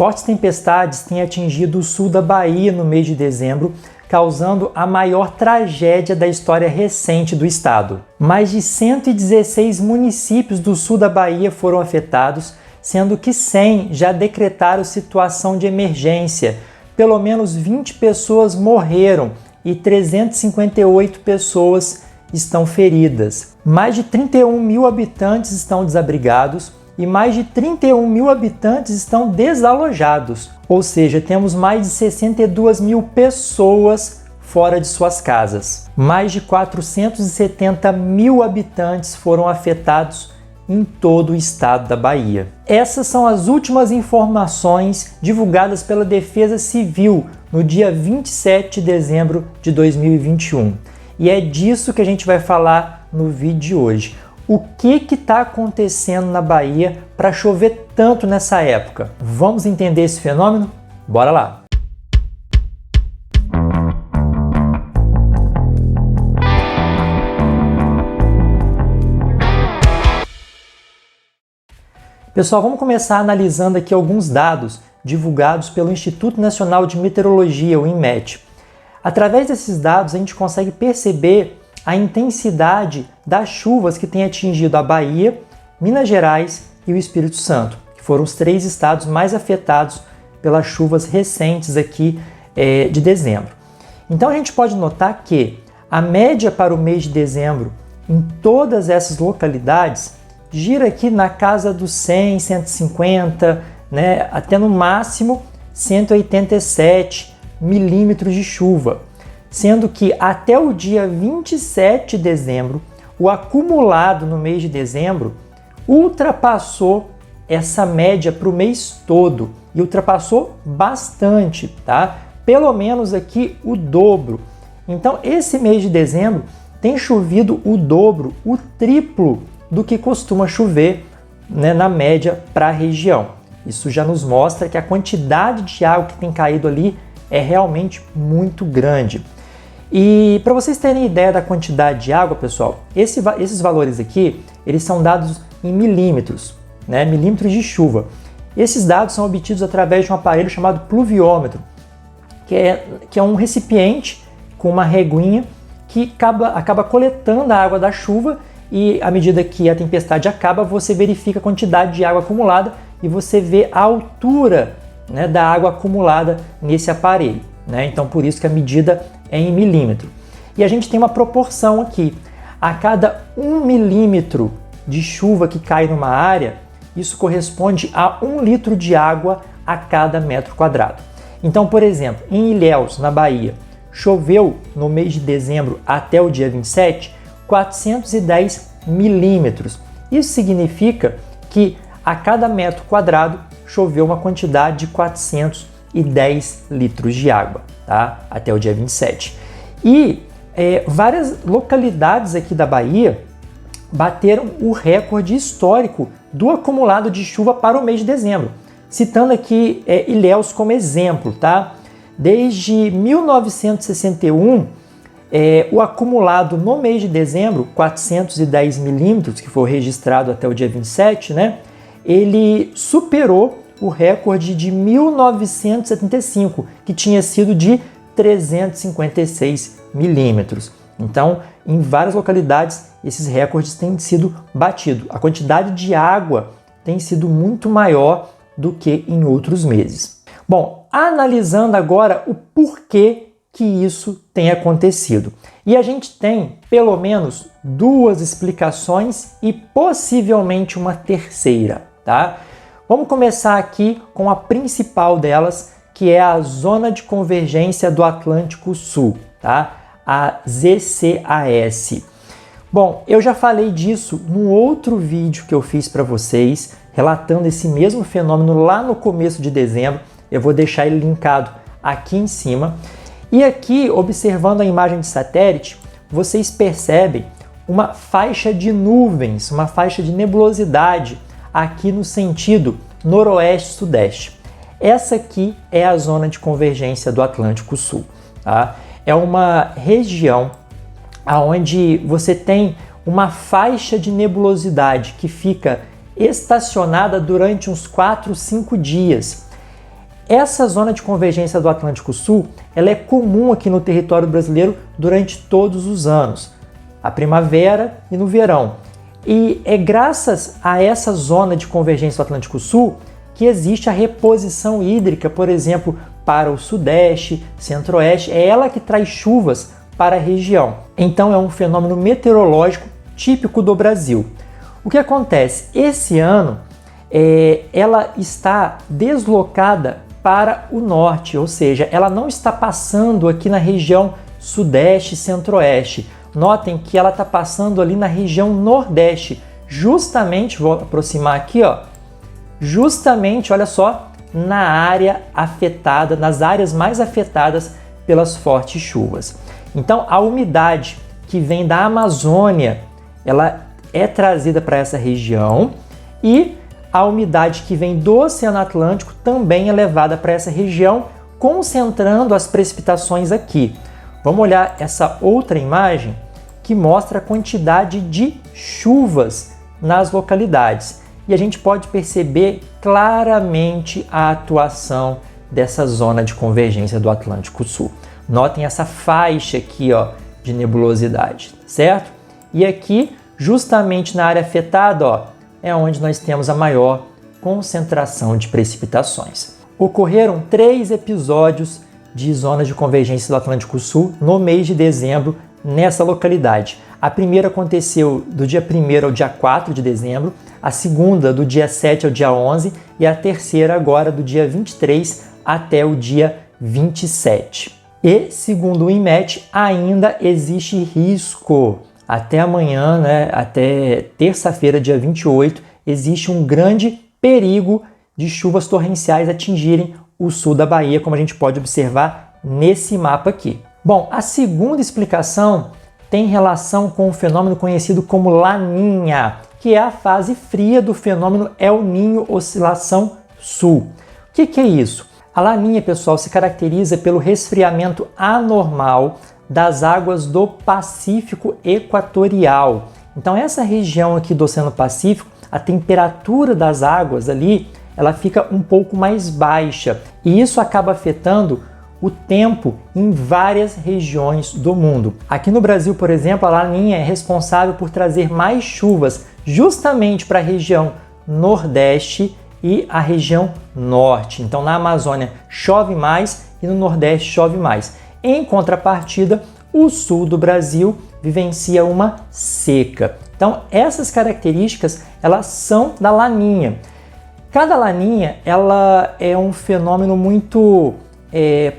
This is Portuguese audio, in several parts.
Fortes tempestades têm atingido o sul da Bahia no mês de dezembro, causando a maior tragédia da história recente do estado. Mais de 116 municípios do sul da Bahia foram afetados, sendo que 100 já decretaram situação de emergência. Pelo menos 20 pessoas morreram e 358 pessoas estão feridas. Mais de 31 mil habitantes estão desabrigados e mais de 31 mil habitantes estão desalojados. Ou seja, temos mais de 62 mil pessoas fora de suas casas. Mais de 470 mil habitantes foram afetados em todo o estado da Bahia. Essas são as últimas informações divulgadas pela Defesa Civil no dia 27 de dezembro de 2021. E é disso que a gente vai falar no vídeo de hoje. O que está acontecendo na Bahia para chover tanto nessa época? Vamos entender esse fenômeno? Bora lá! Pessoal, vamos começar analisando aqui alguns dados divulgados pelo Instituto Nacional de Meteorologia, o INMET. Através desses dados, a gente consegue perceber a intensidade das chuvas que têm atingido a Bahia, Minas Gerais e o Espírito Santo, que foram os 3 estados mais afetados pelas chuvas recentes aqui de dezembro. Então a gente pode notar que a média para o mês de dezembro em todas essas localidades gira aqui na casa dos 100, 150, né, até no máximo 187 milímetros de chuva, sendo que até o dia 27 de dezembro, o acumulado no mês de dezembro ultrapassou essa média para o mês todo e ultrapassou bastante, tá? Pelo menos aqui o dobro. Então esse mês de dezembro tem chovido o dobro, o triplo do que costuma chover, né, na média para a região. Isso já nos mostra que a quantidade de água que tem caído ali é realmente muito grande. E para vocês terem ideia da quantidade de água, pessoal, esses valores aqui, eles são dados em milímetros, né, milímetros de chuva. Esses dados são obtidos através de um aparelho chamado pluviômetro, que é um recipiente com uma reguinha que acaba coletando a água da chuva e à medida que a tempestade acaba, você verifica a quantidade de água acumulada e você vê a altura, né, da água acumulada nesse aparelho, né? Então por isso que a medida é em milímetro. E a gente tem uma proporção aqui. A cada 1 milímetro de chuva que cai numa área, isso corresponde a 1 litro de água a cada metro quadrado. Então, por exemplo, em Ilhéus, na Bahia, choveu no mês de dezembro até o dia 27, 410 milímetros. Isso significa que a cada metro quadrado choveu uma quantidade de 410 litros de água, tá? Até o dia 27. E várias localidades aqui da Bahia bateram o recorde histórico do acumulado de chuva para o mês de dezembro. Citando aqui Ilhéus como exemplo, tá? Desde 1961, o acumulado no mês de dezembro, 410 milímetros, que foi registrado até o dia 27, né? Ele superou o recorde de 1975, que tinha sido de 356 milímetros. Então, em várias localidades, esses recordes têm sido batidos. A quantidade de água tem sido muito maior do que em outros meses. Bom, analisando agora o porquê que isso tem acontecido. E a gente tem pelo menos 2 explicações e possivelmente uma terceira, tá? Vamos começar aqui com a principal delas, que é a Zona de Convergência do Atlântico Sul, tá? A ZCAS. Bom, eu já falei disso num outro vídeo que eu fiz para vocês, relatando esse mesmo fenômeno lá no começo de dezembro. Eu vou deixar ele linkado aqui em cima. E aqui, observando a imagem de satélite, vocês percebem uma faixa de nuvens, uma faixa de nebulosidade aqui no sentido noroeste-sudeste. Essa aqui é a zona de convergência do Atlântico Sul, tá? É uma região onde você tem uma faixa de nebulosidade que fica estacionada durante uns 4, 5 dias. Essa zona de convergência do Atlântico Sul, ela é comum aqui no território brasileiro durante todos os anos, a primavera e no verão. E é graças a essa zona de convergência do Atlântico Sul que existe a reposição hídrica, por exemplo, para o Sudeste, Centro-Oeste. É ela que traz chuvas para a região. Então é um fenômeno meteorológico típico do Brasil. O que acontece? Esse ano ela está deslocada para o norte, ou seja, ela não está passando aqui na região Sudeste e Centro-Oeste. Notem que ela está passando ali na região Nordeste, justamente, vou aproximar aqui, ó, justamente, olha só, na área afetada, nas áreas mais afetadas pelas fortes chuvas. Então, a umidade que vem da Amazônia, ela é trazida para essa região e a umidade que vem do Oceano Atlântico também é levada para essa região, concentrando as precipitações aqui. Vamos olhar essa outra imagem que mostra a quantidade de chuvas nas localidades. E a gente pode perceber claramente a atuação dessa zona de convergência do Atlântico Sul. Notem essa faixa aqui, ó, de nebulosidade, certo? E aqui, justamente na área afetada, ó, é onde nós temos a maior concentração de precipitações. Ocorreram 3 episódios de zonas de convergência do Atlântico Sul no mês de dezembro nessa localidade. A primeira aconteceu do dia 1º ao dia 4 de dezembro, a segunda do dia 7 ao dia 11 e a terceira agora do dia 23 até o dia 27. E, segundo o INMET, ainda existe risco. Até amanhã, né, até terça-feira, dia 28, existe um grande perigo de chuvas torrenciais atingirem o sul da Bahia, como a gente pode observar nesse mapa aqui. Bom, a segunda explicação tem relação com um fenômeno conhecido como Laninha, que é a fase fria do fenômeno El Niño Oscilação Sul. O que é isso? A Laninha, pessoal, se caracteriza pelo resfriamento anormal das águas do Pacífico Equatorial. Então, essa região aqui do Oceano Pacífico, a temperatura das águas ali, ela fica um pouco mais baixa e isso acaba afetando o tempo em várias regiões do mundo. Aqui no Brasil, por exemplo, a Laninha é responsável por trazer mais chuvas justamente para a região Nordeste e a região Norte. Então, na Amazônia chove mais e no Nordeste chove mais. Em contrapartida, o sul do Brasil vivencia uma seca. Então, essas características, elas são da Laninha. Cada Laninha, ela é um fenômeno muito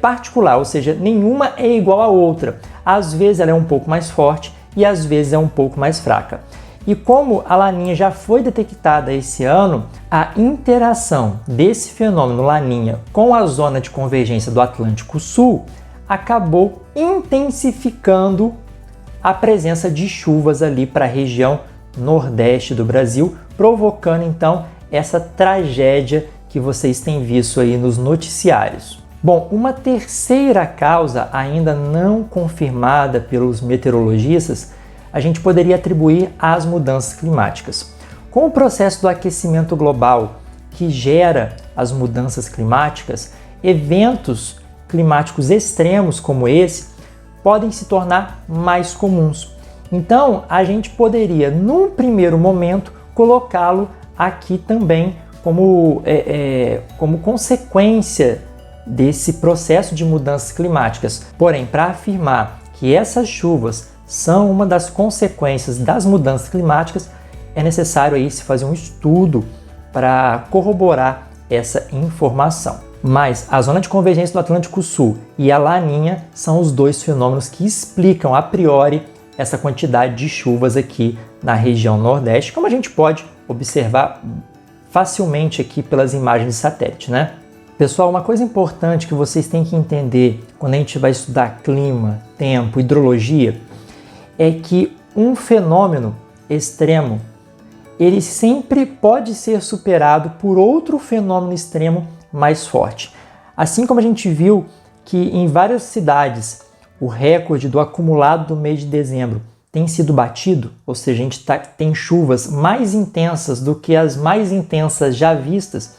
particular, ou seja, nenhuma é igual à outra. Às vezes ela é um pouco mais forte e às vezes é um pouco mais fraca. E como a Laninha já foi detectada esse ano, a interação desse fenômeno Laninha com a zona de convergência do Atlântico Sul acabou intensificando a presença de chuvas ali para a região nordeste do Brasil, provocando então essa tragédia que vocês têm visto aí nos noticiários. Bom, uma terceira causa ainda não confirmada pelos meteorologistas, a gente poderia atribuir às mudanças climáticas. Com o processo do aquecimento global que gera as mudanças climáticas, eventos climáticos extremos como esse podem se tornar mais comuns. Então, a gente poderia, num primeiro momento, colocá-lo aqui também como consequência desse processo de mudanças climáticas. Porém, para afirmar que essas chuvas são uma das consequências das mudanças climáticas, é necessário aí se fazer um estudo para corroborar essa informação. Mas a zona de convergência do Atlântico Sul e a Laninha são os dois fenômenos que explicam a priori essa quantidade de chuvas aqui na região Nordeste, como a gente pode observar facilmente aqui pelas imagens de satélite, né? Pessoal, uma coisa importante que vocês têm que entender quando a gente vai estudar clima, tempo, hidrologia, é que um fenômeno extremo, ele sempre pode ser superado por outro fenômeno extremo mais forte. Assim como a gente viu que em várias cidades o recorde do acumulado do mês de dezembro tem sido batido, ou seja, a gente tem chuvas mais intensas do que as mais intensas já vistas,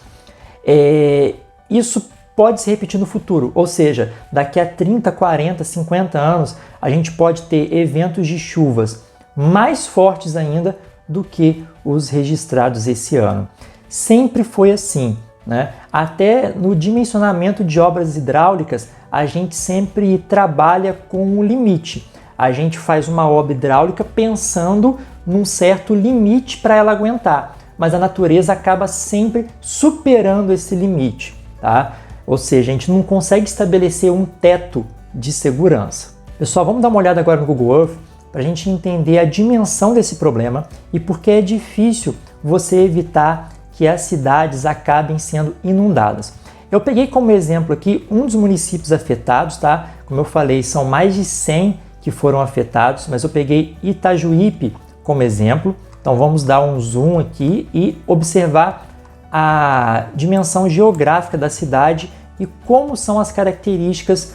isso pode se repetir no futuro, ou seja, daqui a 30, 40, 50 anos, a gente pode ter eventos de chuvas mais fortes ainda do que os registrados esse ano. Sempre foi assim, né? Até no dimensionamento de obras hidráulicas, a gente sempre trabalha com um limite. A gente faz uma obra hidráulica pensando num certo limite para ela aguentar, mas a natureza acaba sempre superando esse limite, tá? Ou seja, a gente não consegue estabelecer um teto de segurança. Pessoal, vamos dar uma olhada agora no Google Earth para a gente entender a dimensão desse problema e por que é difícil você evitar que as cidades acabem sendo inundadas. Eu peguei como exemplo aqui um dos municípios afetados, tá? Como eu falei, são mais de 100 que foram afetados, mas eu peguei Itajuípe como exemplo. Então vamos dar um zoom aqui e observar a dimensão geográfica da cidade e como são as características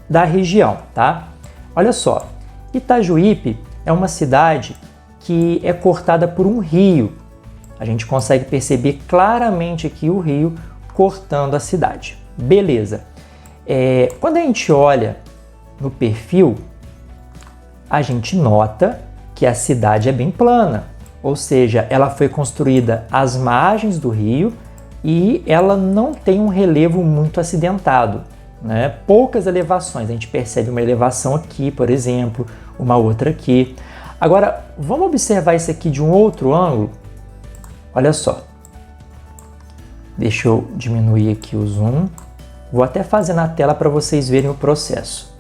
da região, tá? Olha só, Itajuípe é uma cidade que é cortada por um rio. A gente consegue perceber claramente aqui o rio cortando a cidade. Beleza. Quando a gente olha no perfil, a gente nota que a cidade é bem plana, ou seja, ela foi construída às margens do rio e ela não tem um relevo muito acidentado, né? Poucas elevações, a gente percebe uma elevação aqui, por exemplo, uma outra aqui. Agora, vamos observar isso aqui de um outro ângulo. Olha só, deixa eu diminuir aqui o zoom, vou até fazer na tela para vocês verem o processo.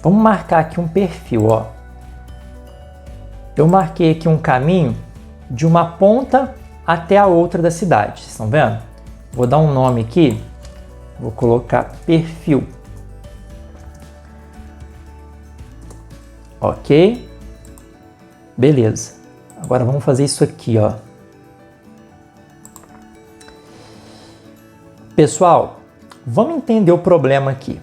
Vamos marcar aqui um perfil, ó. Eu marquei aqui um caminho de uma ponta até a outra da cidade, vocês estão vendo? Vou dar um nome aqui, vou colocar perfil. Ok? Beleza. Agora vamos fazer isso aqui, ó. Pessoal, vamos entender o problema aqui.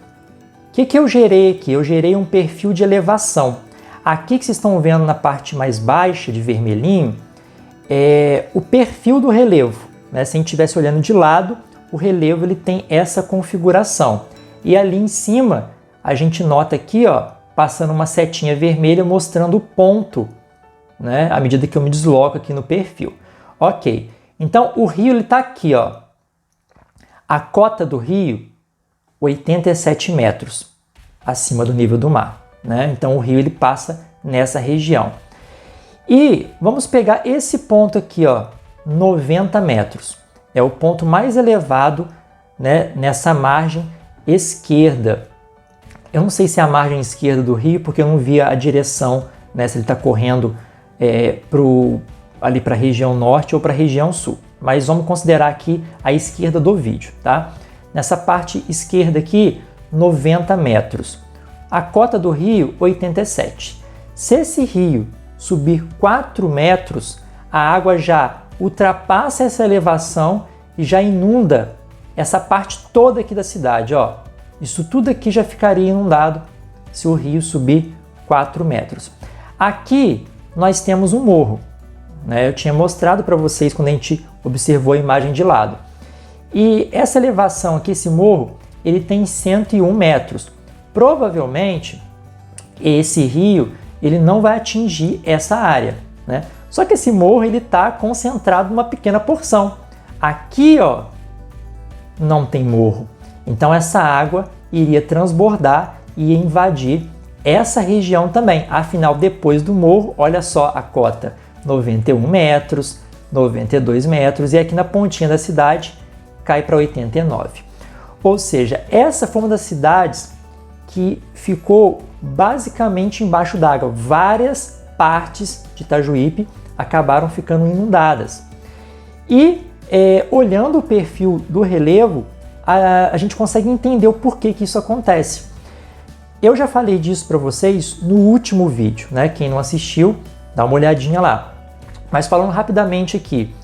O que eu gerei aqui? Eu gerei um perfil de elevação. Aqui que vocês estão vendo na parte mais baixa, de vermelhinho, é o perfil do relevo, né? Se a gente estivesse olhando de lado, o relevo ele tem essa configuração. E ali em cima, a gente nota aqui, ó, passando uma setinha vermelha mostrando o ponto, né? À medida que eu me desloco aqui no perfil. Ok, então o rio está aqui, ó. A cota do rio, 87 metros acima do nível do mar, né? Então o rio ele passa nessa região. E vamos pegar esse ponto aqui, ó, 90 metros. É o ponto mais elevado, né, nessa margem esquerda. Eu não sei se é a margem esquerda do rio, porque eu não vi a direção, né, se ele está correndo ali para a região norte ou para a região sul. Mas vamos considerar aqui a esquerda do vídeo, tá? Nessa parte esquerda aqui, 90 metros. A cota do rio, 87. Se esse rio subir 4 metros, a água já ultrapassa essa elevação e já inunda essa parte toda aqui da cidade, ó. Isso tudo aqui já ficaria inundado se o rio subir 4 metros. Aqui nós temos um morro, né? Eu tinha mostrado para vocês quando a gente observou a imagem de lado. E essa elevação aqui, esse morro, ele tem 101 metros. Provavelmente, esse rio ele não vai atingir essa área, né? Só que esse morro ele está concentrado numa pequena porção. Aqui, ó, não tem morro. Então essa água iria transbordar e invadir essa região também. Afinal, depois do morro, olha só a cota, 91 metros, 92 metros e aqui na pontinha da cidade cai para 89. Ou seja, essa foi uma das cidades que ficou basicamente embaixo d'água. Várias partes de Itajuípe acabaram ficando inundadas. E olhando o perfil do relevo, a gente consegue entender o porquê que isso acontece. Eu já falei disso para vocês no último vídeo, né? Quem não assistiu, dá uma olhadinha lá. Mas falando rapidamente aqui,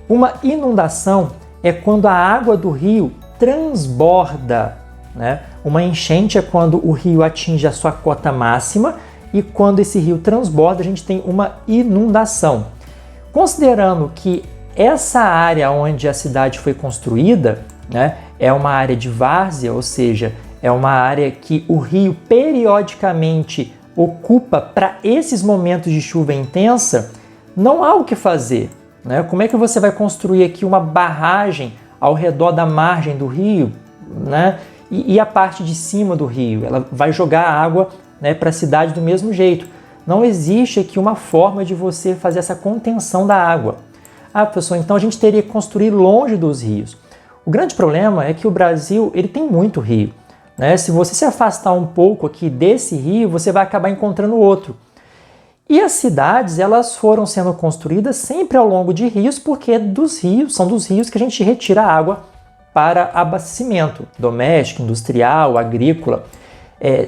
uma inundação é quando a água do rio transborda, né? Uma enchente é quando o rio atinge a sua cota máxima e quando esse rio transborda a gente tem uma inundação. Considerando que essa área onde a cidade foi construída, né, é uma área de várzea, ou seja, é uma área que o rio periodicamente ocupa para esses momentos de chuva intensa. Não há o que fazer, né? Como é que você vai construir aqui uma barragem ao redor da margem do rio, né? E a parte de cima do rio? Ela vai jogar água, né, para a cidade do mesmo jeito. Não existe aqui uma forma de você fazer essa contenção da água. Ah, professor, então a gente teria que construir longe dos rios. O grande problema é que o Brasil ele tem muito rio, né? Se você se afastar um pouco aqui desse rio, você vai acabar encontrando outro. E as cidades, elas foram sendo construídas sempre ao longo de rios, porque são dos rios que a gente retira água para abastecimento doméstico, industrial, agrícola.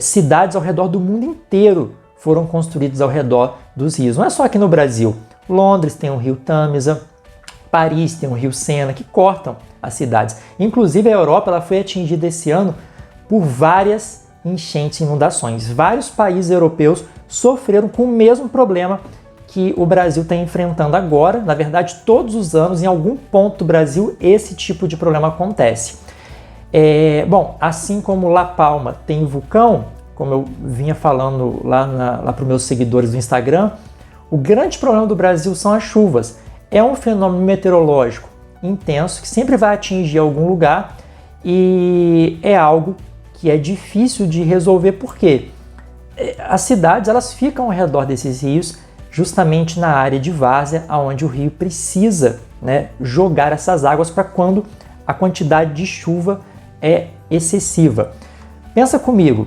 Cidades ao redor do mundo inteiro foram construídas ao redor dos rios. Não é só aqui no Brasil. Londres tem o rio Tâmisa, Paris tem o rio Sena, que cortam as cidades. Inclusive a Europa ela foi atingida esse ano por várias enchentes e inundações. Vários países europeus sofreram com o mesmo problema que o Brasil está enfrentando agora. Na verdade, todos os anos, em algum ponto do Brasil, esse tipo de problema acontece. Bom, assim como La Palma tem vulcão, como eu vinha falando lá para os meus seguidores do Instagram, o grande problema do Brasil são as chuvas. É um fenômeno meteorológico intenso que sempre vai atingir algum lugar e é algo que é difícil de resolver. Por quê? As cidades elas ficam ao redor desses rios, justamente na área de várzea, onde o rio precisa, né, jogar essas águas para quando a quantidade de chuva é excessiva. Pensa comigo,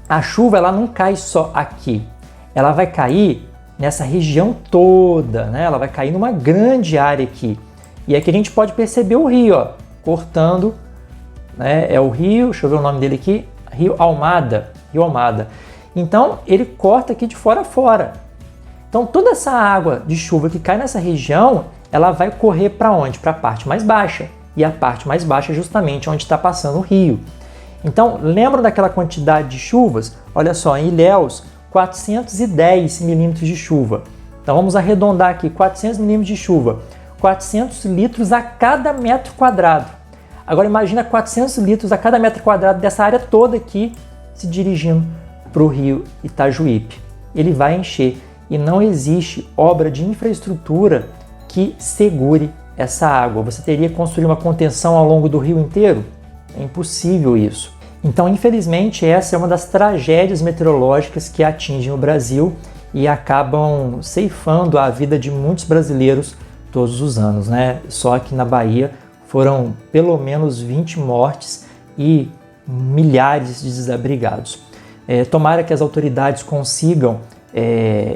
a chuva ela não cai só aqui, ela vai cair nessa região toda, né? Ela vai cair numa grande área aqui. E aqui a gente pode perceber o rio, ó, cortando, né? É o rio, deixa eu ver o nome dele aqui, Rio Almada. Então ele corta aqui de fora a fora. Então toda essa água de chuva que cai nessa região, ela vai correr para onde? Para a parte mais baixa. E a parte mais baixa é justamente onde está passando o rio. Então lembra daquela quantidade de chuvas? Olha só, em Ilhéus, 410 milímetros de chuva. Então vamos arredondar aqui, 400 milímetros de chuva. 400 litros a cada metro quadrado. Agora imagina 400 litros a cada metro quadrado dessa área toda aqui se dirigindo para o rio Itajuípe. Ele vai encher e não existe obra de infraestrutura que segure essa água. Você teria que construir uma contenção ao longo do rio inteiro? É impossível isso. Então, infelizmente, essa é uma das tragédias meteorológicas que atingem o Brasil e acabam ceifando a vida de muitos brasileiros todos os anos, né? Só aqui na Bahia foram pelo menos 20 mortes e milhares de desabrigados. Tomara que as autoridades consigam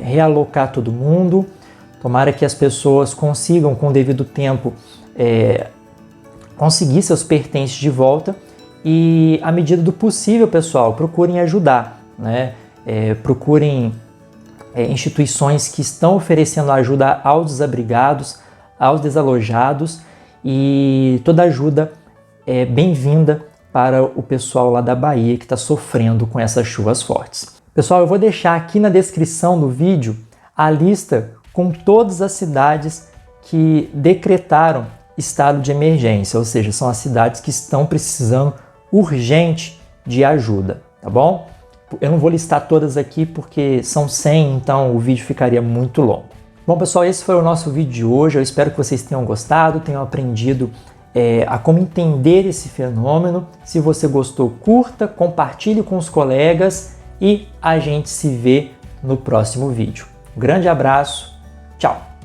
realocar todo mundo, tomara que as pessoas consigam, com o devido tempo, conseguir seus pertences de volta e, à medida do possível, pessoal, procurem ajudar, né? Procurem instituições que estão oferecendo ajuda aos desabrigados, aos desalojados, e toda ajuda é bem-vinda para o pessoal lá da Bahia que está sofrendo com essas chuvas fortes. Pessoal, eu vou deixar aqui na descrição do vídeo a lista com todas as cidades que decretaram estado de emergência, ou seja, são as cidades que estão precisando urgente de ajuda, tá bom? Eu não vou listar todas aqui porque são 100, então o vídeo ficaria muito longo. Bom, pessoal, esse foi o nosso vídeo de hoje. Eu espero que vocês tenham gostado, tenham aprendido a como entender esse fenômeno. Se você gostou, curta, compartilhe com os colegas e a gente se vê no próximo vídeo. Um grande abraço, tchau!